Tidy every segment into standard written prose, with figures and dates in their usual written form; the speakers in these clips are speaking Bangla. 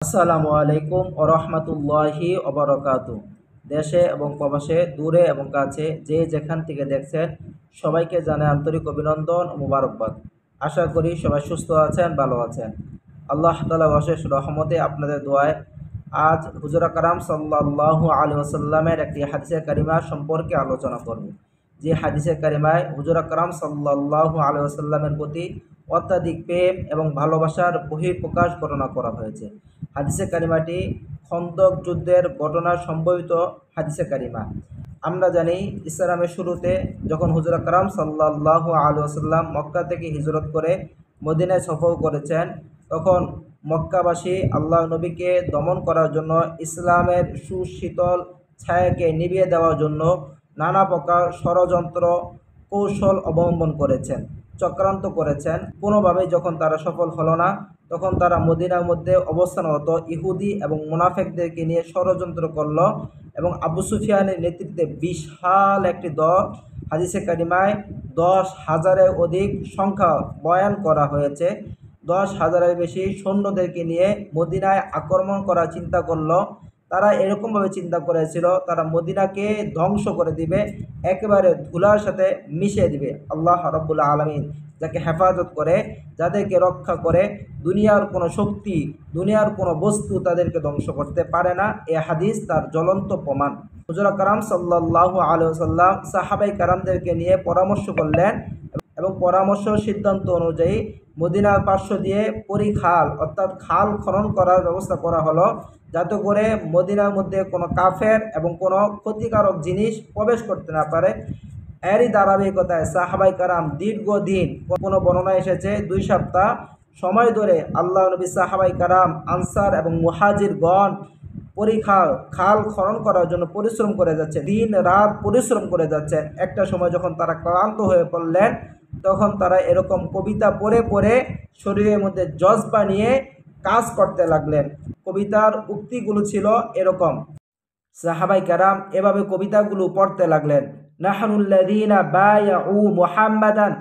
আসসালামু আলাইকুম ওয়া রাহমাতুল্লাহি ওয়া বারাকাতুহু। দেশে এবং প্রবাসে, দূরে এবং কাছে যে যেখান থেকে দেখছেন সবাইকে জানাই আন্তরিক অভিনন্দন ও মুবারকবাদ। আশা করি সবাই সুস্থ আছেন, ভালো আছেন। আল্লাহ তাআলার অশেষ রহমতে আপনাদের দোয়ায় আজ হুজুর আকরাম সাল্লাল্লাহু আলাইহি ওয়াসাল্লামের একটি হাদিসে কারিমা সম্পর্কে আলোচনা করব। যে হাদিসে কারিমায় হুজুর আকরাম সাল্লাল্লাহু আলাইহি ওয়াসাল্লামের প্রতি অত্যাধিক প্রেম এবং ভালোবাসার বহিঃপ্রকাশ বর্ণনা করা হয়েছে। হাদিসে কারিমাটি খন্দক যুদ্ধের ঘটনা সম্বলিত হাদিসে কারিমা। আমরা জানি ইসলামের শুরুতে যখন হুজুর আকরাম সাল্লাল্লাহু আলাইহি ওয়াসাল্লাম মক্কা থেকে হিজরত করে মদিনায় সফর করেছেন, তখন মক্কাবাসী আল্লাহ নবীকে দমন করার জন্য, ইসলামের সুশীতল ছায়াকে নিভিয়ে দেওয়ার জন্য নানা প্রকার ষড়যন্ত্র কৌশল অবলম্বন করেছেন, চক্রান্ত করেছেন। কোনোভাবেই যখন তারা সফল হলো না, তখন তারা মদিনার মধ্যে অবস্থানরত ইহুদি এবং মুনাফিকদেরকে নিয়ে ষড়যন্ত্র করল এবং আবু সুফিয়ানের নেতৃত্বে বিশাল একটি দল, হাদিসে কারিমায় 10,000-এর অধিক সংখ্যা বয়ান করা হয়েছে, 10,000-এর বেশি সৈন্যদেরকে নিয়ে মদিনায় আক্রমণ করার চিন্তা করল। তারা এরকমভাবে চিন্তা করেছিল তারা মদিনাকে ধ্বংস করে দিবে, একেবারে ধুলার সাথে মিশিয়ে দিবে। আল্লাহ রাব্বুল আলামিন যাকে হেফাজত করে, যাদেরকে রক্ষা করে, দুনিয়ার কোনো শক্তি, দুনিয়ার কোনো বস্তু তাদেরকে ধ্বংস করতে পারে না। এ হাদিস তার জ্বলন্ত প্রমাণ। হুজুর আকরাম সাল্লাল্লাহু আলাইহি ওয়াসাল্লাম সাহাবায়ে কেরামদেরকে নিয়ে পরামর্শ করলেন এবং পরামর্শ সিদ্ধান্ত অনুযায়ী মদিনার পার্শ্ব দিয়ে পরিখাল অর্থাৎ খাল খনন করার ব্যবস্থা করা হলো, যাতে করে মদিনার মধ্যে কোনো কাফের এবং কোনো ক্ষতিকারক জিনিস প্রবেশ করতে না পারে। এরই ধারাবাহিকতায় সাহাবায়ে কেরাম দীর্ঘদিন, কোনো বর্ণনা এসেছে 2 সপ্তাহ সময় ধরে আল্লাহ নবী, সাহাবায়ে কেরাম, আনসার এবং মুহাজিরগণ খাল খনন করার জন্য পরিশ্রম করে যাচ্ছে, দিন রাত পরিশ্রম করে যাচ্ছেন। একটা সময় যখন তারা ক্লান্ত হয়ে পড়লেন, তখন তারা এরকম কবিতা পড়ে পড়ে শরীরের মধ্যে জজবা নিয়ে কাজ করতে লাগলেন। কবিতার উক্তিগুলো ছিল এরকম, সাহাবায়ে কেরাম এভাবে কবিতাগুলো পড়তে লাগলেন। নাহনুল্লাযীনা বায়াউ মুহাম্মাদান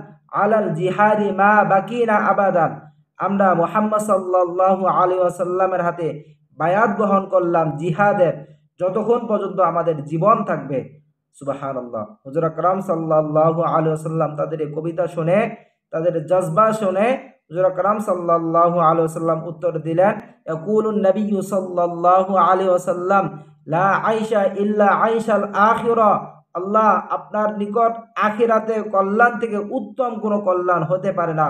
আলাল জিহাদি মা বাকিনা আবাদান। আমরা মুহাম্মদ সাল্লাল্লাহু আলাইহি ওয়াসাল্লামের হাতে বায়াত গ্রহণ করলাম জিহাদের, যতক্ষণ পর্যন্ত আমাদের জীবন থাকবে। সুবহানাল্লাহ। হুজুর আকরাম সাল্লাল্লাহু আলাইহি ওয়াসাল্লাম তাদের এই কবিতা শুনে, তাদের জজবা শুনে হুজুর আকরাম সাল্লাল্লাহু আলাইহি ওয়াসাল্লাম উত্তর দিলেন, ইয়াকুলুন নবিয়্যু সাল্লাল্লাহু আলাইহি ওয়াসাল্লাম লা আইশা ইল্লা আইশাল আখিরা। আল্লাহ আপনার নিকট আখিরাতের কল্যাণ থেকে উত্তম কোনো কল্যাণ হতে পারে না।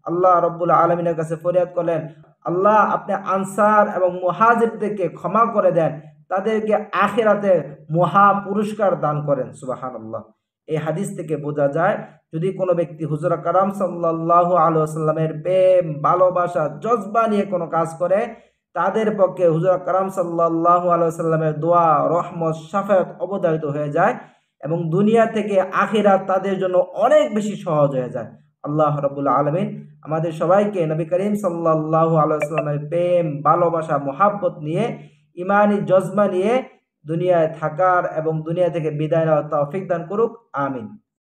আল্লাহ রাব্বুল আলামিনের কাছে ফরিয়াদ করলেন, আল্লাহ আপনি আনসার এবং মুহাজিরদেরকে ক্ষমা করে দেন, তাদেরকে আখিরাতে মহা পুরস্কার দান করেন। সুবহানাল্লাহ। এই হাদিস থেকে বোঝা যায়, যদি কোনো ব্যক্তি হুজুর আকরাম সাল্লাল্লাহু আলাইহি ওয়াসাল্লামের প্রেম, ভালোবাসা, জজবা নিয়ে কোনো কাজ করে, তাদের পক্ষে হুজুর আকরাম সাল্লাল্লাহু আলাইহি ওয়াসাল্লামের দোয়া, রহমত, শাফায়াত অবধারিত হয়ে যায় এবং দুনিয়া থেকে আখিরাত তাদের জন্য অনেক বেশি সহজ হয়ে যায়। আল্লাহ রাব্বুল আলামিন আমাদের সবাইকে নবী করিম সাল্লাল্লাহু আলাইহি ওয়াসাল্লামের প্রেম, ভালোবাসা, মহাব্বত নিয়ে, ইমানি জজবা নিয়ে দুনিয়ায় থাকার এবং দুনিয়া থেকে বিদায় নেওয়ার তৌফিক দান করুক। আমিন।